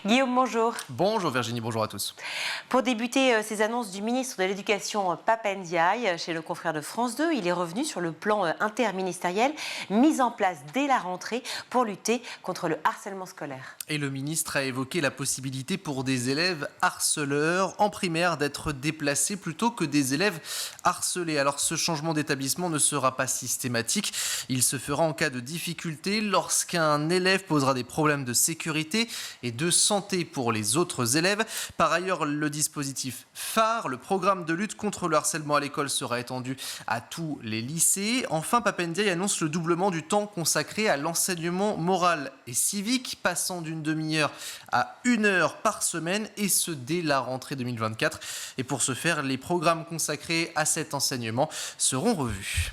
Guillaume, bonjour. Bonjour Virginie, bonjour à tous. Pour débuter ces annonces du ministre de l'Éducation Pap Ndiaye chez le confrère de France 2, il est revenu sur le plan interministériel mis en place dès la rentrée pour lutter contre le harcèlement scolaire. Et le ministre a évoqué la possibilité pour des élèves harceleurs en primaire d'être déplacés plutôt que des élèves harcelés. Alors ce changement d'établissement ne sera pas systématique. Il se fera en cas de difficulté lorsqu'un élève posera des problèmes de sécurité et de santé pour les autres élèves. Par ailleurs, le dispositif phare, le programme de lutte contre le harcèlement à l'école sera étendu à tous les lycées. Enfin, Pap Ndiaye annonce le doublement du temps consacré à l'enseignement moral et civique, passant d'une demi-heure à 1 heure par semaine, et ce dès la rentrée 2024. Et pour ce faire, les programmes consacrés à cet enseignement seront revus.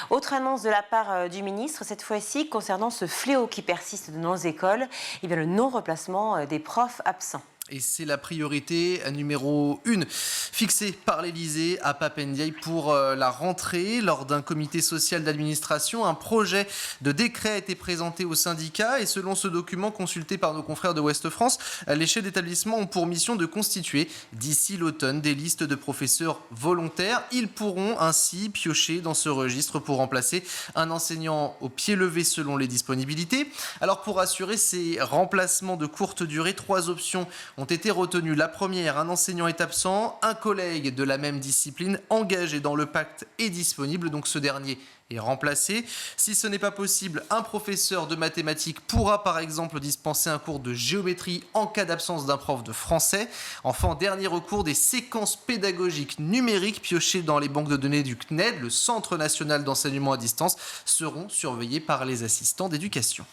Autre annonce de la part du ministre, cette fois-ci concernant ce fléau qui persiste dans nos écoles, le non-remplacement des profs absents. Et c'est la priorité numéro 1 fixée par l'Élysée à Pap Ndiaye pour la rentrée. Lors d'un comité social d'administration, un projet de décret a été présenté au syndicat et selon ce document consulté par nos confrères de Ouest France, les chefs d'établissement ont pour mission de constituer d'ici l'automne des listes de professeurs volontaires. Ils pourront ainsi piocher dans ce registre pour remplacer un enseignant au pied levé selon les disponibilités. Alors pour assurer ces remplacements de courte durée, 3 options ont été retenues. La première, un enseignant est absent, un collègue de la même discipline engagé dans le pacte est disponible, donc ce dernier est remplacé. Si ce n'est pas possible, un professeur de mathématiques pourra par exemple dispenser un cours de géométrie en cas d'absence d'un prof de français. Enfin, en dernier recours, des séquences pédagogiques numériques piochées dans les banques de données du CNED, le Centre national d'enseignement à distance, seront surveillées par les assistants d'éducation.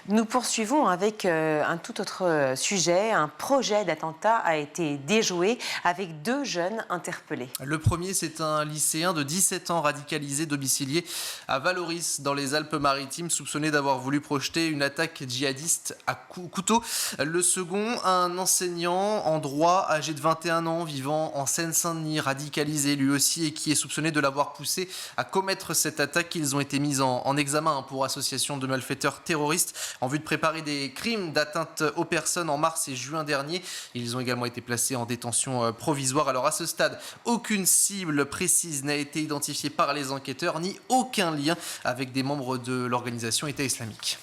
Nous poursuivons avec un tout autre sujet. Un projet d'attentat a été déjoué avec 2 jeunes interpellés. Le premier, c'est un lycéen de 17 ans radicalisé domicilié à Valoris dans les Alpes-Maritimes, soupçonné d'avoir voulu projeter une attaque djihadiste à couteau. Le second, un enseignant en droit âgé de 21 ans vivant en Seine-Saint-Denis, radicalisé lui aussi et qui est soupçonné de l'avoir poussé à commettre cette attaque. Ils ont été mis en examen pour association de malfaiteurs terroristes en vue de préparer des crimes d'atteinte aux personnes en mars et juin dernier. Ils ont également été placés en détention provisoire. Alors à ce stade, aucune cible précise n'a été identifiée par les enquêteurs, ni aucun lien avec des membres de l'organisation État islamique.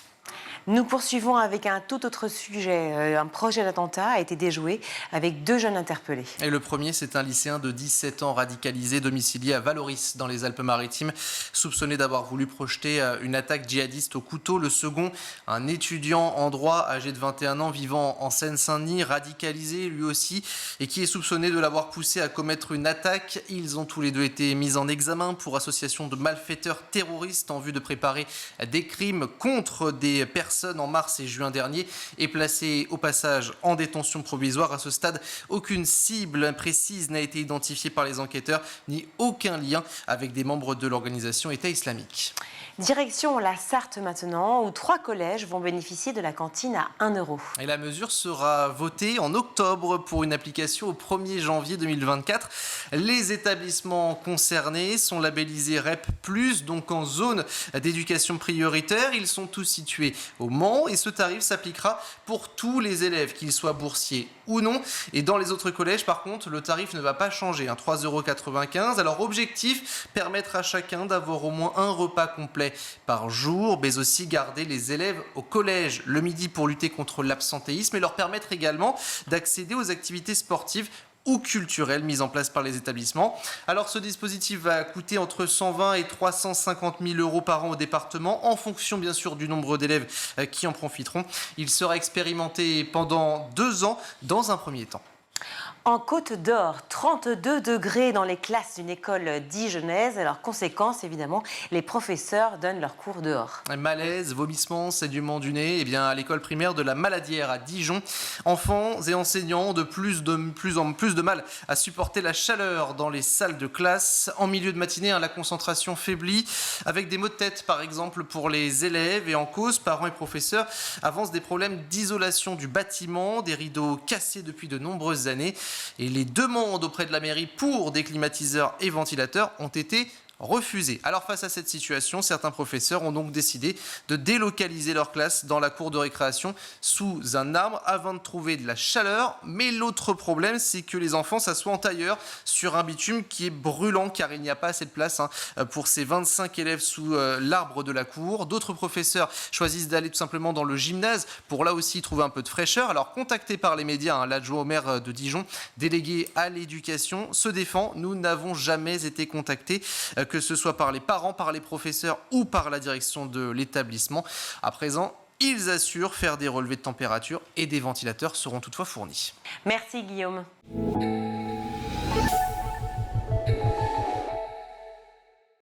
Nous poursuivons avec un tout autre sujet. Un projet d'attentat a été déjoué avec 2 jeunes interpellés. Et le premier, c'est un lycéen de 17 ans radicalisé, domicilié à Valoris dans les Alpes-Maritimes, soupçonné d'avoir voulu projeter une attaque djihadiste au couteau. Le second, un étudiant en droit âgé de 21 ans vivant en Seine-Saint-Denis, radicalisé lui aussi, et qui est soupçonné de l'avoir poussé à commettre une attaque. Ils ont tous les 2 été mis en examen pour association de malfaiteurs terroristes en vue de préparer des crimes contre des personnes en mars et juin dernier et placé au passage en détention provisoire. À ce stade, aucune cible précise n'a été identifiée par les enquêteurs, ni aucun lien avec des membres de l'organisation État islamique. Direction la Sarthe maintenant, où 3 collèges vont bénéficier de la cantine à 1 euro. Et la mesure sera votée en octobre pour une application au 1er janvier 2024. Les établissements concernés sont labellisés REP+, donc en zone d'éducation prioritaire. Ils sont tous situés au Mans et ce tarif s'appliquera pour tous les élèves, qu'ils soient boursiers ou non. Et dans les autres collèges, par contre, le tarif ne va pas changer, 3,95 €. Alors objectif, permettre à chacun d'avoir au moins un repas complet par jour, mais aussi garder les élèves au collège le midi pour lutter contre l'absentéisme et leur permettre également d'accéder aux activités sportives ou culturelles mises en place par les établissements. Alors ce dispositif va coûter entre 120 et 350 000 € par an au département, en fonction bien sûr du nombre d'élèves qui en profiteront. Il sera expérimenté pendant 2 ans dans un premier temps. En Côte d'Or, 32 degrés dans les classes d'une école dijonnaise. Alors, conséquence, évidemment, les professeurs donnent leurs cours dehors. Malaise, vomissement, saignement du nez, à l'école primaire de la Maladière à Dijon, enfants et enseignants ont de plus en plus de mal à supporter la chaleur dans les salles de classe. En milieu de matinée, la concentration faiblit, avec des maux de tête par exemple pour les élèves, et en cause, parents et professeurs avancent des problèmes d'isolation du bâtiment, des rideaux cassés depuis de nombreuses années. Et les demandes auprès de la mairie pour des climatiseurs et ventilateurs ont été refusé. Alors face à cette situation, certains professeurs ont donc décidé de délocaliser leur classe dans la cour de récréation sous un arbre afin de trouver de la chaleur. Mais l'autre problème, c'est que les enfants s'assoient en tailleur sur un bitume qui est brûlant car il n'y a pas assez de place pour ces 25 élèves sous l'arbre de la cour. D'autres professeurs choisissent d'aller tout simplement dans le gymnase pour là aussi trouver un peu de fraîcheur. Alors contacté par les médias, l'adjoint au maire de Dijon, délégué à l'éducation, se défend: nous n'avons jamais été contactés, que ce soit par les parents, par les professeurs ou par la direction de l'établissement. À présent, ils assurent faire des relevés de température et des ventilateurs seront toutefois fournis. Merci Guillaume.